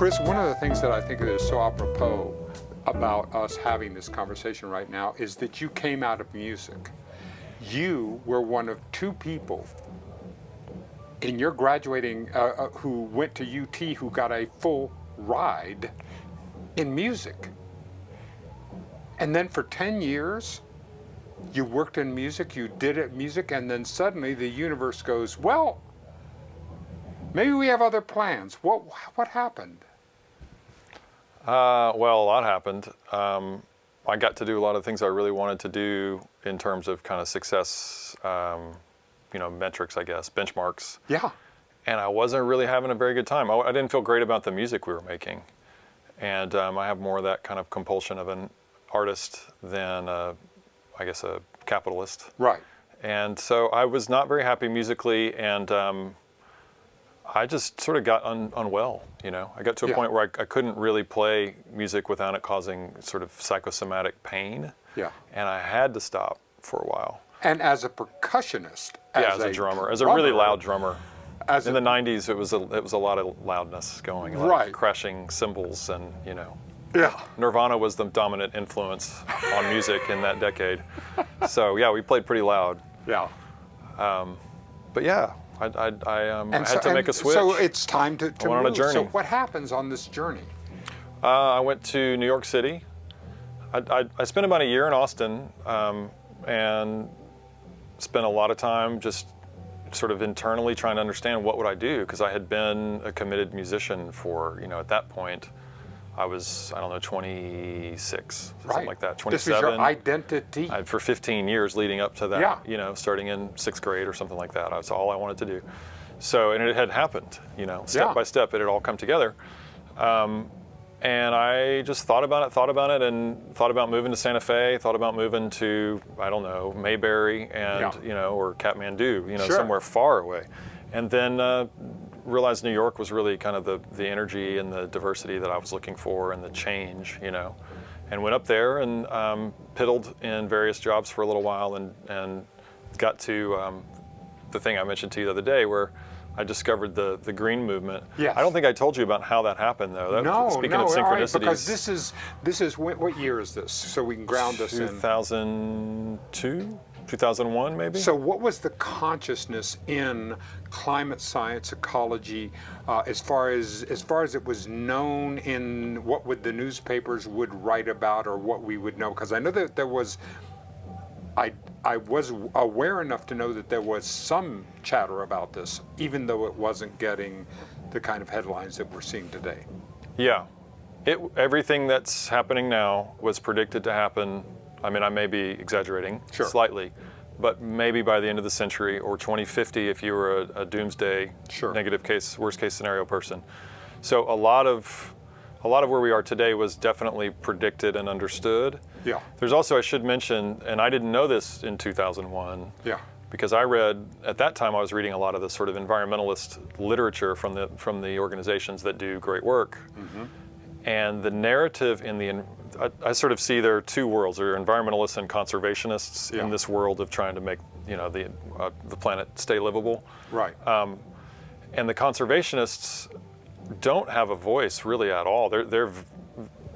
Chris, one of the things that I think is so apropos about us having this conversation right now is that you came out of music. You were one of two people in your graduating who went to UT who got a full ride in music. And then for 10 years, you worked in music, you did it music, and then suddenly the universe goes, well, maybe we have other plans. What happened? Well, a lot happened. I got to do a lot of things I really wanted to do in terms of kind of success, metrics, I guess, benchmarks. Yeah. And I wasn't really having a very good time. I didn't feel great about the music we were making. And I have more of that kind of compulsion of an artist than, I guess, a capitalist. Right. And so I was not very happy musically, and I just sort of got unwell, I got to a point where I couldn't really play music without it causing sort of psychosomatic pain. Yeah. And I had to stop for a while. And as a percussionist, as a drummer, as a really loud drummer. In the 90s, it was a lot of loudness going, like crashing cymbals and, Yeah. Nirvana was the dominant influence on music in that decade. So yeah, we played pretty loud. Yeah. But yeah, I had to make a switch. So it's time to went on a journey. So what happens on this journey? I went to New York City. I spent about a year in Austin and spent a lot of time just sort of internally trying to understand what would I do, because I had been a committed musician for, at that point, I was, 26, something like that, 27. This was your identity. For 15 years leading up to that, starting in 6th grade or something like that. That's all I wanted to do. So, and it had happened, step by step, it had all come together. And I just thought about it, and thought about moving to Santa Fe, thought about moving to, Mayberry and, or Kathmandu, somewhere far away. And then realized New York was really kind of the energy and the diversity that I was looking for, and the change, and went up there and piddled in various jobs for a little while, and got to the thing I mentioned to you the other day, where I discovered the green movement. Yes. I don't think I told you about how that happened, though. Speaking of synchronicities. Because this is what year is this? So we can ground us in 2002, 2001, maybe. So what was the consciousness in climate science, ecology, as far as it was known in what would the newspapers would write about, or what we would know? Because I know that there was. I was aware enough to know that there was some chatter about this, even though it wasn't getting the kind of headlines that we're seeing today. Yeah. Everything that's happening now was predicted to happen. I may be exaggerating slightly, but maybe by the end of the century, or 2050 if you were a doomsday, negative case, worst case scenario person. So a lot of where we are today was definitely predicted and understood. Yeah. There's also, I should mention, and I didn't know this in 2001. Yeah. Because I read, at that time I was reading a lot of the sort of environmentalist literature from the organizations that do great work. Mm-hmm. And the narrative I sort of see there are two worlds. There are environmentalists and conservationists in this world of trying to make, the planet stay livable. Right. And the conservationists don't have a voice really at all. They're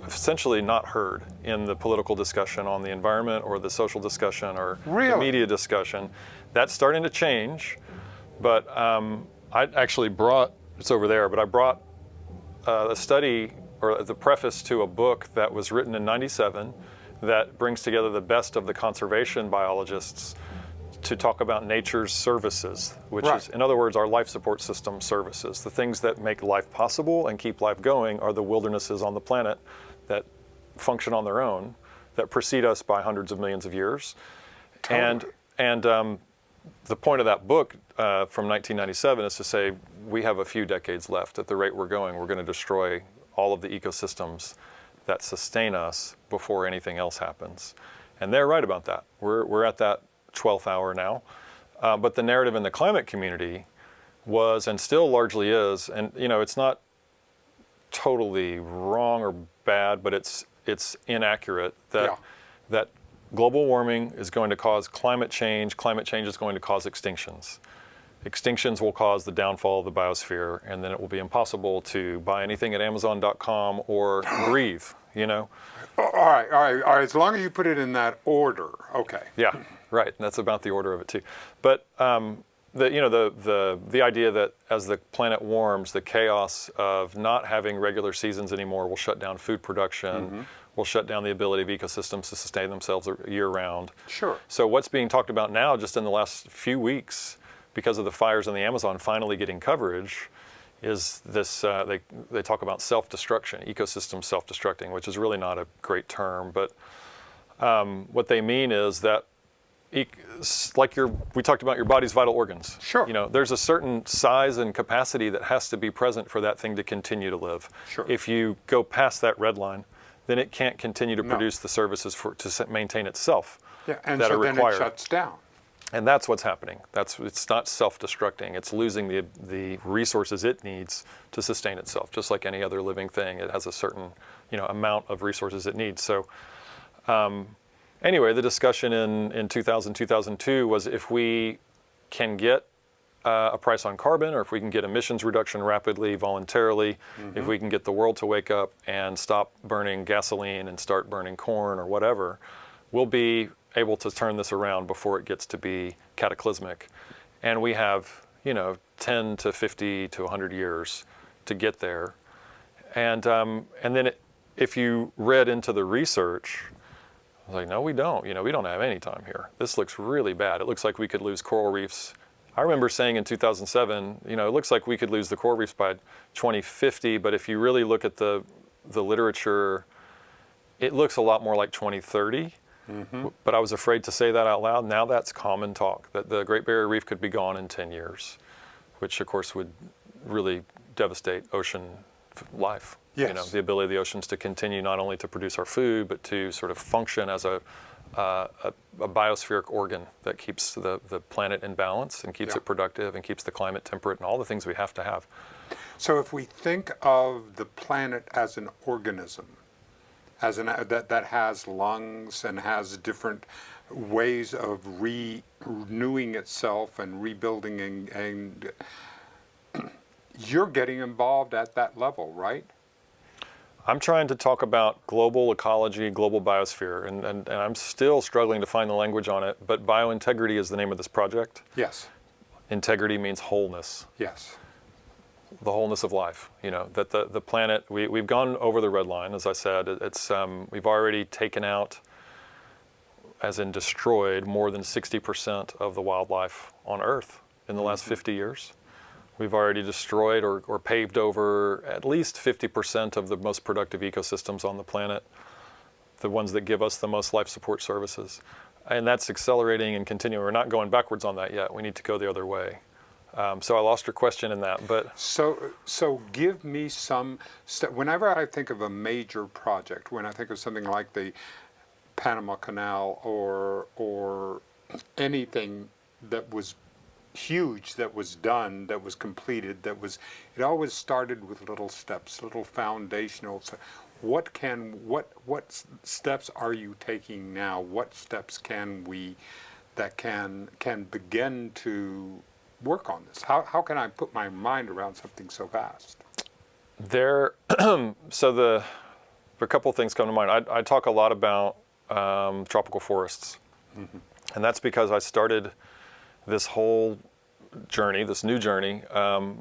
essentially not heard in the political discussion on the environment, or the social discussion, or the media discussion. That's starting to change, but I actually brought, it's over there, but I brought a study, or the preface to a book that was written in '97 that brings together the best of the conservation biologists to talk about nature's services, which is, in other words, our life support system services. The things that make life possible and keep life going are the wildernesses on the planet that function on their own, that precede us by hundreds of millions of years. Totally. And the point of that book from 1997 is to say, we have a few decades left. At the rate we're going, we're going to destroy all of the ecosystems that sustain us before anything else happens. And they're right about that. We're at that 12th hour now. But the narrative in the climate community was, and still largely is, and it's not totally wrong or bad, but it's inaccurate that global warming is going to cause climate change is going to cause extinctions. extinctions will cause the downfall of the biosphere, and then it will be impossible to buy anything at Amazon.com or breathe, you know? All right. As long as you put it in that order, okay. Yeah, right. That's about the order of it too. But the idea that as the planet warms, the chaos of not having regular seasons anymore will shut down food production, will shut down the ability of ecosystems to sustain themselves year round. Sure. So what's being talked about now, just in the last few weeks, because of the fires in the Amazon finally getting coverage, is this, they talk about self-destruction, ecosystem self-destructing, which is really not a great term, but what they mean is that we talked about your body's vital organs. Sure. You know, there's a certain size and capacity that has to be present for that thing to continue to live. Sure. If you go past that red line, then it can't continue to produce the services to maintain itself and that so are then required. it shuts down. And that's what's happening. It's not self-destructing. It's losing the resources it needs to sustain itself. Just like any other living thing, it has a certain amount of resources it needs. So anyway, the discussion in 2002 was if we can get a price on carbon, or if we can get emissions reduction rapidly, voluntarily, if we can get the world to wake up and stop burning gasoline and start burning corn or whatever, we'll be able to turn this around before it gets to be cataclysmic. And we have, 10 to 50 to 100 years to get there. And then if you read into the research, I was like, no, we don't. We don't have any time here. This looks really bad. It looks like we could lose coral reefs. I remember saying in 2007, it looks like we could lose the coral reefs by 2050, but if you really look at the literature, it looks a lot more like 2030. But I was afraid to say that out loud. Now that's common talk, that the Great Barrier Reef could be gone in 10 years, which of course would really devastate ocean life. Yes. The ability of the oceans to continue not only to produce our food, but to sort of function as a biospheric organ that keeps the planet in balance and keeps it productive and keeps the climate temperate and all the things we have to have. So if we think of the planet as an organism, that has lungs and has different ways of renewing itself and rebuilding, and you're getting involved at that level, right? I'm trying to talk about global ecology, global biosphere, and I'm still struggling to find the language on it, but biointegrity is the name of this project. Yes. Integrity means wholeness. Yes. The wholeness of life, that the planet, we've gone over the red line, as I said. We've already taken out, as in destroyed, more than 60% of the wildlife on Earth in the last 50 years. We've already destroyed or paved over at least 50% of the most productive ecosystems on the planet, the ones that give us the most life support services. And that's accelerating and continuing. We're not going backwards on that yet. We need to go the other way. So I lost your question in that, but so give me some. Whenever I think of a major project, when I think of something like the Panama Canal or anything that was huge, that was done, that was completed, it always started with little steps, little foundational. What steps are you taking now? What steps can begin to work on this? How can I put my mind around something so vast? There are a couple of things come to mind. I talk a lot about tropical forests, and that's because I started this whole journey, this new journey,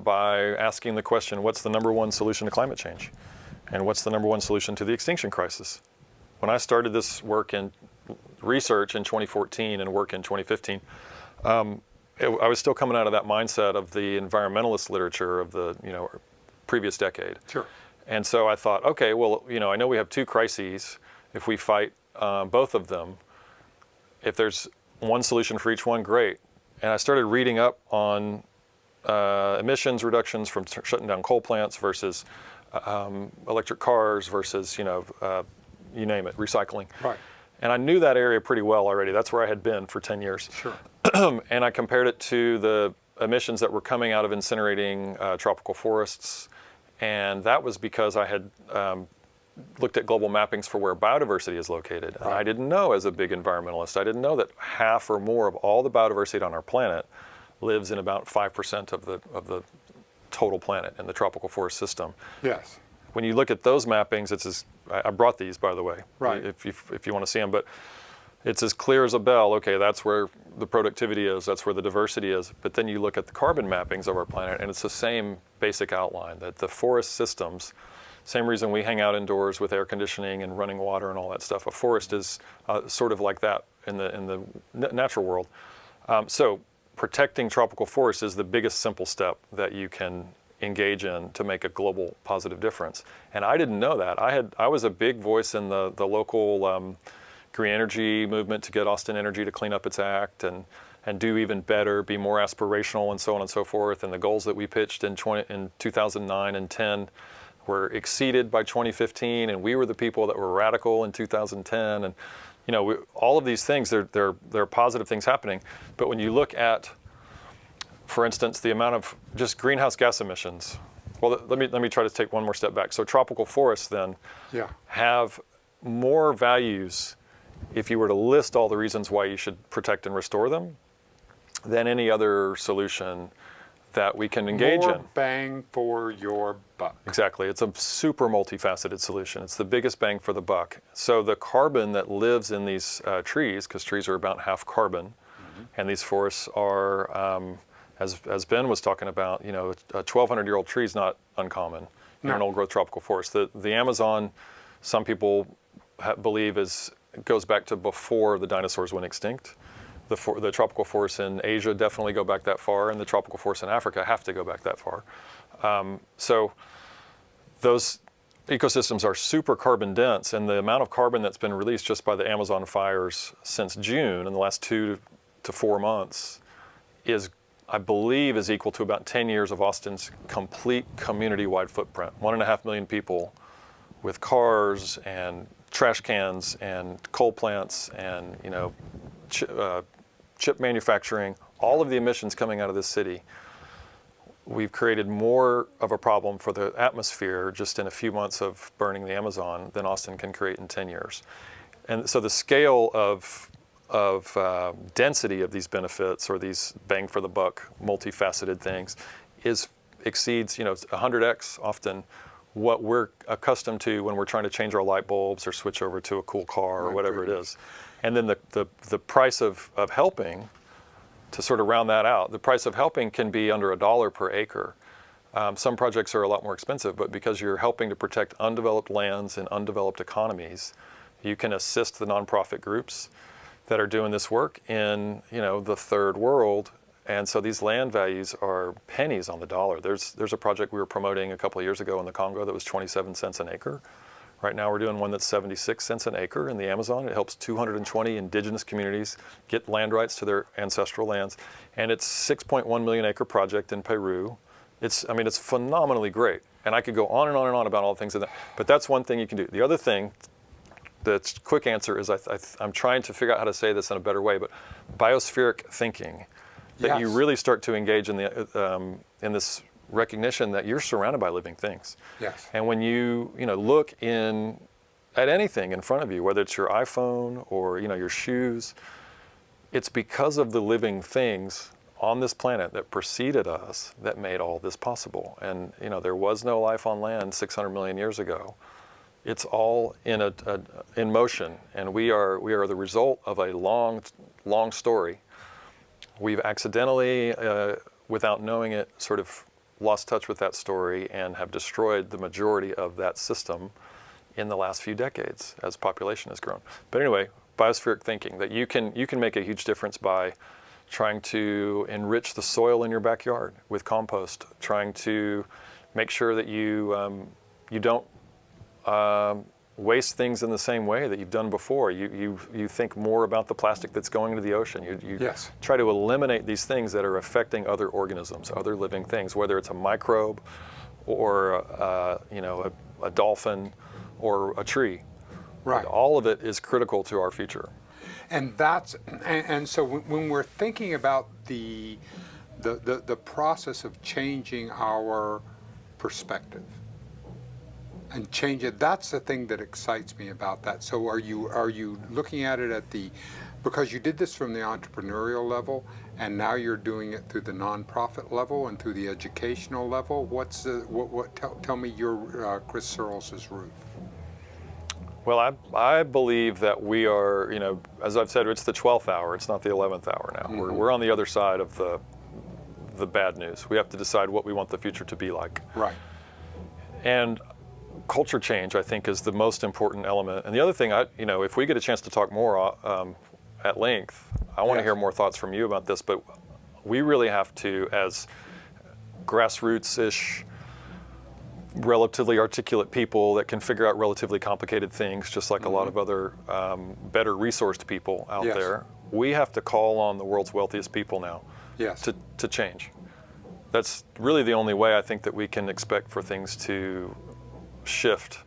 by asking the question, what's the number one solution to climate change? And what's the number one solution to the extinction crisis? When I started this work in research in 2014 and work in 2015, I was still coming out of that mindset of the environmentalist literature of the previous decade. Sure. And so I thought, okay, well, I know we have two crises. If we fight both of them, if there's one solution for each one, great. And I started reading up on emissions reductions from shutting down coal plants versus electric cars versus, you name it, recycling. Right. And I knew that area pretty well already. That's where I had been for 10 years. Sure. And I compared it to the emissions that were coming out of incinerating tropical forests. And that was because I had looked at global mappings for where biodiversity is located. And I didn't know, as a big environmentalist, I didn't know that half or more of all the biodiversity on our planet lives in about 5% of the total planet in the tropical forest system. Yes. When you look at those mappings, I brought these, by the way, Right. if you want to see them, but it's as clear as a bell. Okay, that's where the productivity is, that's where the diversity is. But then you look at the carbon mappings of our planet, and it's the same basic outline, that the forest systems, same reason we hang out indoors with air conditioning and running water and all that stuff. A forest is sort of like that in the natural world. So protecting tropical forests is the biggest simple step that you can engage in to make a global positive difference. And I didn't know that. I was a big voice in the local green energy movement to get Austin Energy to clean up its act and do even better, be more aspirational, and so on and so forth. And the goals that we pitched in 2009 and 10 were exceeded by 2015, and we were the people that were radical in 2010. And all of these things, they're positive things happening. But when you look at, for instance, the amount of just greenhouse gas emissions, well, let me try to take one more step back. So tropical forests then have more values, if you were to list all the reasons why you should protect and restore them, than any other solution that we can engage in. More bang for your buck. Exactly. It's a super multifaceted solution. It's the biggest bang for the buck. So the carbon that lives in these trees, because trees are about half carbon, and these forests are, as Ben was talking about, a 1,200-year-old tree is not uncommon in an old-growth tropical forest. The Amazon, some people believe, goes back to before the dinosaurs went extinct. The tropical forests in Asia definitely go back that far, and the tropical forests in Africa have to go back that far. So those ecosystems are super carbon dense, and the amount of carbon that's been released just by the Amazon fires since June in the last 2 to 4 months I believe is equal to about 10 years of Austin's complete community-wide footprint. 1.5 million people with cars and trash cans and coal plants and chip manufacturing, all of the emissions coming out of this city. We've created more of a problem for the atmosphere just in a few months of burning the Amazon than Austin can create in 10 years. And so the scale of density of these benefits, or these bang for the buck, multifaceted things, exceeds 100x often what we're accustomed to when we're trying to change our light bulbs or switch over to a cool car or whatever it is. And then the price of helping, to sort of round that out, the price of helping can be under $1 per acre. Some projects are a lot more expensive, but because you're helping to protect undeveloped lands and undeveloped economies, you can assist the nonprofit groups that are doing this work in the third world. And so these land values are pennies on the dollar. There's a project we were promoting a couple of years ago in the Congo that was 27 cents an acre. Right now we're doing one that's 76 cents an acre in the Amazon. It helps 220 indigenous communities get land rights to their ancestral lands. And it's 6.1 million acre project in Peru. It's phenomenally great. And I could go on and on and on about all the things in that. But that's one thing you can do. The other thing, the quick answer is I'm trying to figure out how to say this in a better way, but biospheric thinking. That you really start to engage in in this recognition that you're surrounded by living things. Yes. And when you look at anything in front of you, whether it's your iPhone or your shoes, it's because of the living things on this planet that preceded us that made all this possible. And there was no life on land 600 million years ago. It's all in motion, and we are the result of a long story. We've accidentally, without knowing it, sort of lost touch with that story and have destroyed the majority of that system in the last few decades as population has grown. But anyway, biospheric thinking, that you can make a huge difference by trying to enrich the soil in your backyard with compost, trying to make sure that you don't waste things in the same way that you've done before. You think more about the plastic that's going into the ocean. You try to eliminate these things that are affecting other organisms, other living things, whether it's a microbe or a dolphin or a tree. Right. All of it is critical to our future. And so when we're thinking about the process of changing our perspective and change it, that's the thing that excites me about that. So are you looking at it at the Because you did this from the entrepreneurial level, and now you're doing it through the nonprofit level and through the educational level. Tell me your Chris Searles' route. Well, I believe that we are, as I've said, it's the 12th hour. It's not the 11th hour now. Mm-hmm. We're on the other side of the bad news. We have to decide what we want the future to be like. Right. And culture change, I think, is the most important element. And the other thing, if we get a chance to talk more at length, I want to hear more thoughts from you about this, but we really have to, as grassroots-ish, relatively articulate people that can figure out relatively complicated things, just like a lot of other better resourced people out there, we have to call on the world's wealthiest people now to change. That's really the only way I think that we can expect for things to shift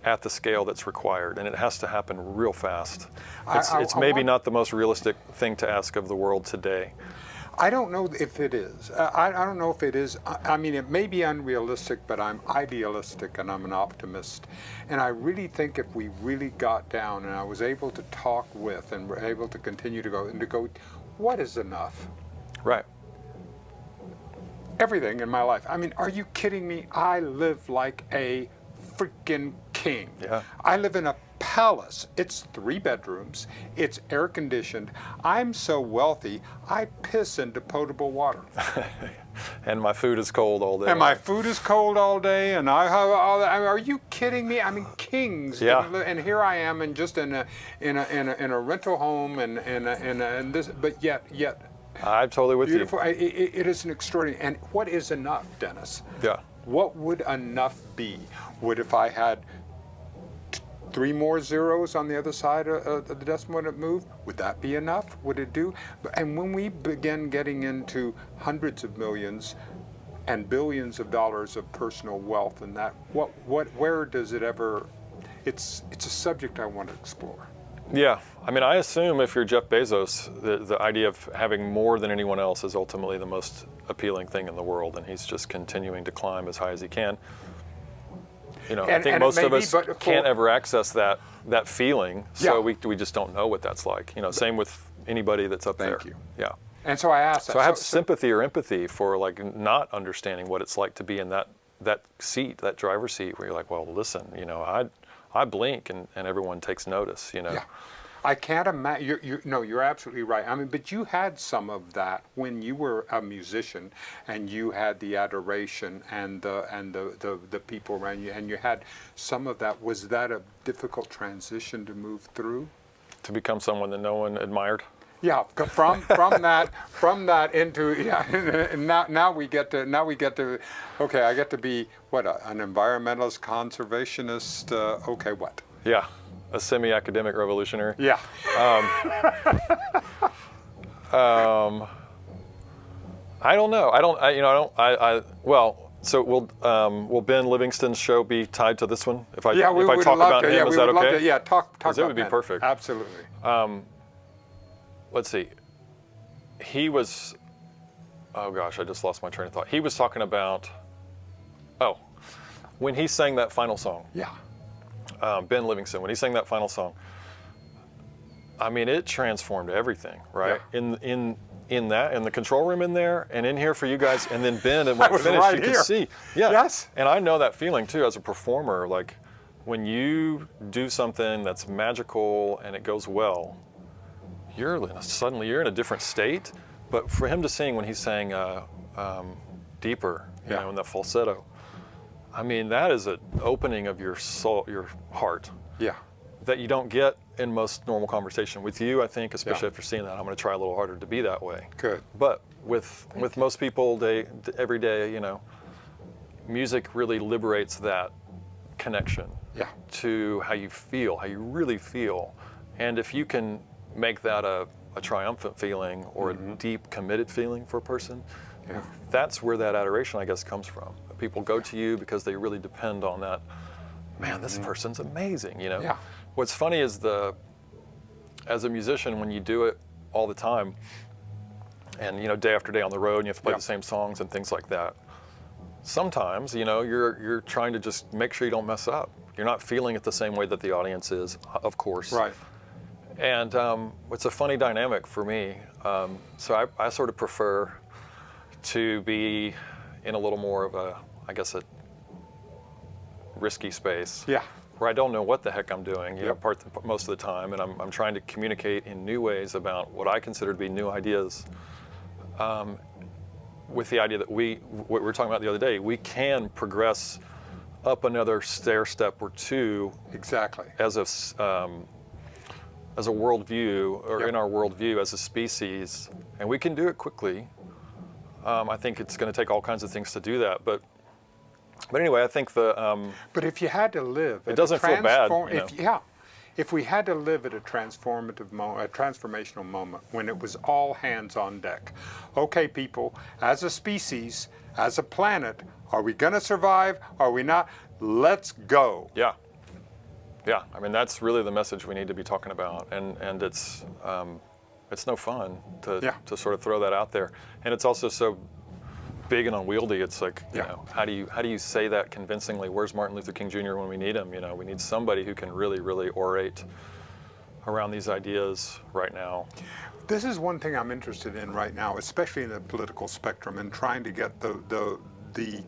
at the scale that's required, and it has to happen real fast. It's maybe not the most realistic thing to ask of the world today. I don't know if it is. I don't know if it is. I mean, it may be unrealistic, but I'm idealistic and I'm an optimist. And I really think if we really got down and I was able to talk with and were able to continue to go, what is enough? Right. Everything in my life. I mean, are you kidding me? I live like a freaking king. Yeah. I live in a palace. It's 3 bedrooms. It's air conditioned. I'm so wealthy, I piss into potable water. And my food is cold all day. And my food is cold all day. And I have all that. I mean, are you kidding me? I mean, kings. Yeah. And here I am, and just in a rental home, and this. But yet. I'm totally with beautiful. you. It is an extraordinary. And what is enough, Dennis? Yeah. What would enough be? Would if I had 3 more zeros on the other side of the decimal when it moved? Would that be enough? Would it do? And when we begin getting into hundreds of millions and billions of dollars of personal wealth, and that, where does it ever? It's a subject I want to explore. Yeah, I mean, I assume if you're Jeff Bezos, the idea of having more than anyone else is ultimately the most appealing thing in the world, and he's just continuing to climb as high as he can. I think most of us can't ever access that feeling, so we just don't know what that's like. Same with anybody that's up there. Thank you. Yeah. And so I asked that. So I have sympathy or empathy for not understanding what it's like to be in that seat, that driver's seat, where you're like, well, listen, I blink and everyone takes notice, Yeah. I can't imagine. No, you're absolutely right. I mean, but you had some of that when you were a musician, and you had the adoration and the people around you, and you had some of that. Was that a difficult transition to move through? To become someone that no one admired? Yeah, from that into and now we get to okay, I get to be an environmentalist, conservationist. Okay, what? Yeah. A semi-academic revolutionary. Yeah. I don't know. So will Ben Livingston's show be tied to this one? If I talk about him, is that okay? Talk about that would be Ben. perfect. Absolutely. Let's see. He was. Oh gosh, I just lost my train of thought. He was talking about. When he sang that final song. Yeah. Ben Livingston, when he sang that final song, I mean, it transformed everything, right? Yeah. In the control room in there, and in here for you guys, and then Ben, and when it finished, you could see. Yeah. Yes. And I know that feeling too as a performer, like when you do something that's magical and it goes well, suddenly you're in a different state. But for him to sing when he sang Deeper, in the falsetto, I mean, that is an opening of your soul, your heart. Yeah. That you don't get in most normal conversation. With you, I think, especially after seeing that, I'm going to try a little harder to be that way. Good. But with most people, every day, music really liberates that connection to how you feel, how you really feel. And if you can make that a triumphant feeling or a deep, committed feeling for a person, that's where that adoration, I guess, comes from. People go to you because they really depend on that. Man, this person's amazing, Yeah. What's funny is as a musician, when you do it all the time, and day after day on the road, and you have to play the same songs and things like that. Sometimes, you're trying to just make sure you don't mess up. You're not feeling it the same way that the audience is, of course. Right. And it's a funny dynamic for me. So I sort of prefer to be in a little more of a, I guess, a risky space. Yeah. Where I don't know what the heck I'm doing, most of the time, and I'm trying to communicate in new ways about what I consider to be new ideas. With the idea that what we were talking about the other day, we can progress up another stair step or two. Exactly. As a worldview, or Yep. in our worldview as a species, and we can do it quickly. I think it's going to take all kinds of things to do that, but anyway, I think But if you had to live, it doesn't feel bad. If we had to live at a transformational moment when it was all hands on deck. Okay, people, as a species, as a planet, are we going to survive? Are we not? Let's go. Yeah. I mean, that's really the message we need to be talking about, and it's no fun to sort of throw that out there, and it's also so big and unwieldy. It's like, you know, how do you say that convincingly? Where's Martin Luther King Jr. when we need him? You know, we need somebody who can really, really orate around these ideas right now. This is one thing I'm interested in right now, especially in the political spectrum, and trying to get the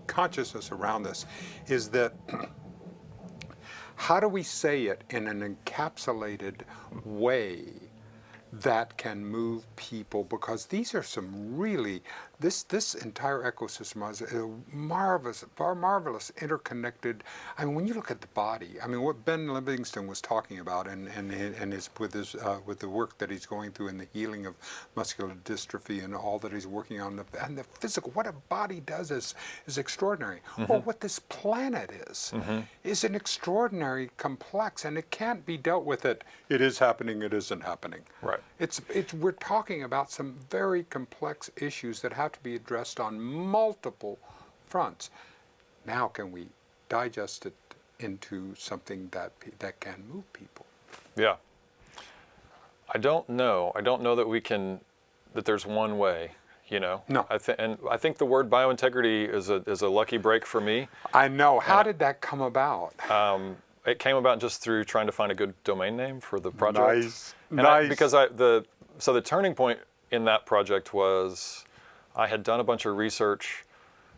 consciousness around this, is that how do we say it in an encapsulated way that can move people? Because these are some really, this entire ecosystem is a marvelous, interconnected. I mean, when you look at the body, I mean, what Ben Livingston was talking about, and with the work that he's going through in the healing of muscular dystrophy and all that he's working on, and the physical, what a body does is extraordinary. Mm-hmm. Well, what this planet is an extraordinary complex, and it can't be dealt with it is happening, it isn't happening. Right. We're talking about some very complex issues that have to be addressed on multiple fronts. Now, can we digest it into something that can move people? Yeah. I don't know that we can, that there's one way, you know? No. I think the word biointegrity is a lucky break for me. I know. How did that come about? It came about just through trying to find a good domain name for the project. Nice. So the turning point in that project was I had done a bunch of research.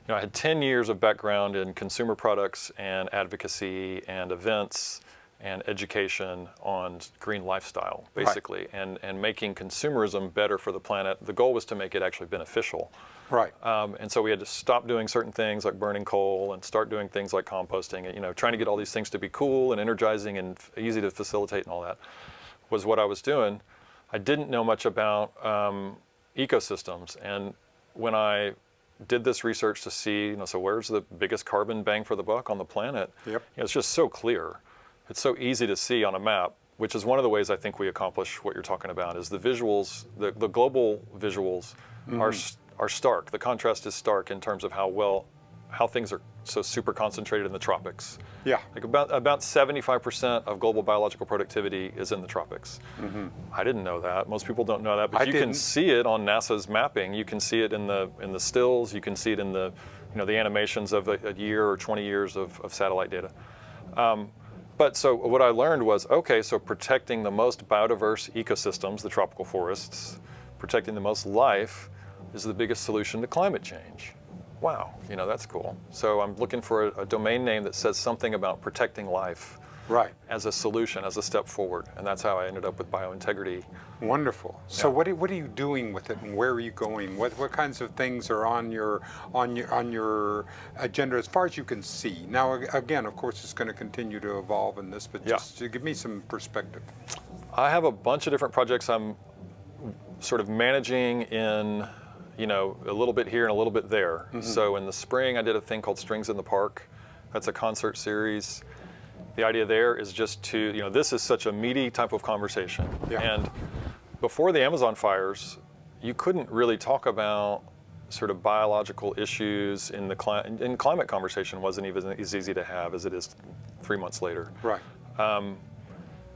You know, I had 10 years of background in consumer products and advocacy and events and education on green lifestyle, basically, right. and making consumerism better for the planet. The goal was to make it actually beneficial. Right. And so we had to stop doing certain things like burning coal and start doing things like composting, and, you know, trying to get all these things to be cool and energizing and easy to facilitate and all that was what I was doing. I didn't know much about ecosystems, and when I did this research to see, you know, so where's the biggest carbon bang for the buck on the planet? Yep. You know, it's just so clear. It's so easy to see on a map, which is one of the ways I think we accomplish what you're talking about, is the visuals, the global visuals are stark. The contrast is stark in terms of how things are so super concentrated in the tropics. Yeah. Like about 75% of global biological productivity is in the tropics. Mm-hmm. I didn't know that. Most people don't know that, but you can see it on NASA's mapping. You can see it in the stills. You can see it in the animations of a year or 20 years of satellite data. But so what I learned was, okay, so protecting the most biodiverse ecosystems, the tropical forests, protecting the most life is the biggest solution to climate change. Wow, you know, that's cool. So I'm looking for a domain name that says something about protecting life, right, as a solution, as a step forward, and that's how I ended up with biointegrity. Wonderful. So what are you doing with it, and where are you going? What kinds of things are on your agenda as far as you can see? Now, again, of course, it's going to continue to evolve in this, but just to give me some perspective. I have a bunch of different projects I'm sort of managing in, you know, a little bit here and a little bit there. Mm-hmm. So in the spring, I did a thing called Strings in the Park. That's a concert series. The idea there is just to, you know, this is such a meaty type of conversation. Yeah. And before the Amazon fires, you couldn't really talk about sort of biological issues in the climate conversation wasn't even as easy to have as it is 3 months later. Right.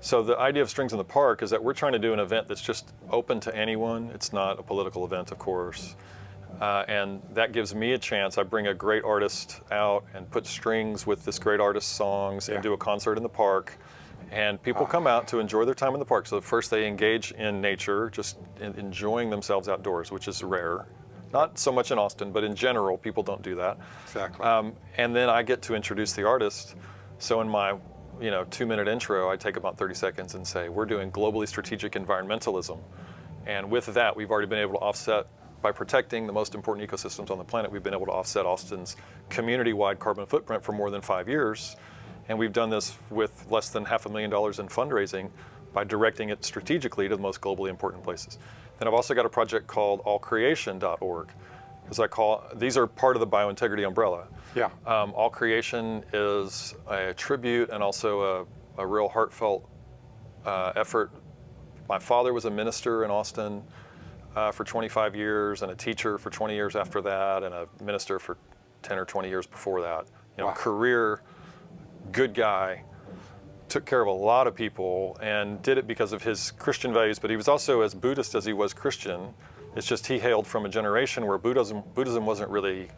So the idea of Strings in the Park is that we're trying to do an event that's just open to anyone. It's not a political event, of course. And that gives me a chance. I bring a great artist out and put strings with this great artist's songs and do a concert in the park. And people come out to enjoy their time in the park. So first they engage in nature, just enjoying themselves outdoors, which is rare. Not so much in Austin, but in general, people don't do that. Exactly. And then I get to introduce the artist. So in my 2-minute intro, I take about 30 seconds and say, we're doing globally strategic environmentalism. And with that, we've already been able to offset, by protecting the most important ecosystems on the planet, we've been able to offset Austin's community-wide carbon footprint for more than 5 years. And we've done this with less than $500,000 in fundraising by directing it strategically to the most globally important places. Then I've also got a project called allcreation.org, because these are part of the biointegrity umbrella. Yeah. All Creation is a tribute and also a real heartfelt effort. My father was a minister in Austin for 25 years and a teacher for 20 years after that, and a minister for 10 or 20 years before that. Wow. Career, good guy, took care of a lot of people and did it because of his Christian values, but he was also as Buddhist as he was Christian. It's just he hailed from a generation where Buddhism wasn't really,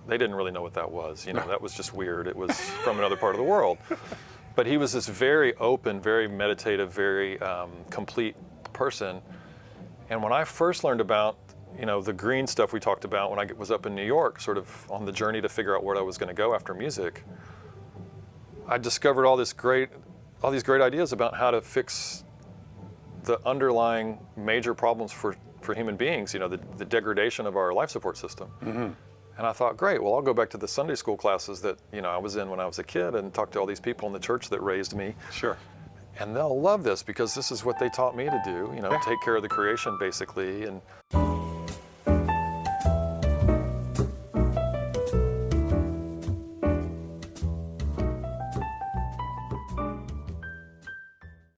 they didn't really know what that was. That was just weird. It was from another part of the world. But he was this very open, very meditative, very complete person. And when I first learned about, the green stuff we talked about when I was up in New York, sort of on the journey to figure out where I was going to go after music, I discovered all these great ideas about how to fix the underlying major problems for human beings, the degradation of our life support system. Mm-hmm. And I thought, great, well, I'll go back to the Sunday school classes that, I was in when I was a kid and talk to all these people in the church that raised me. Sure. And they'll love this because this is what they taught me to do, take care of the creation, basically. And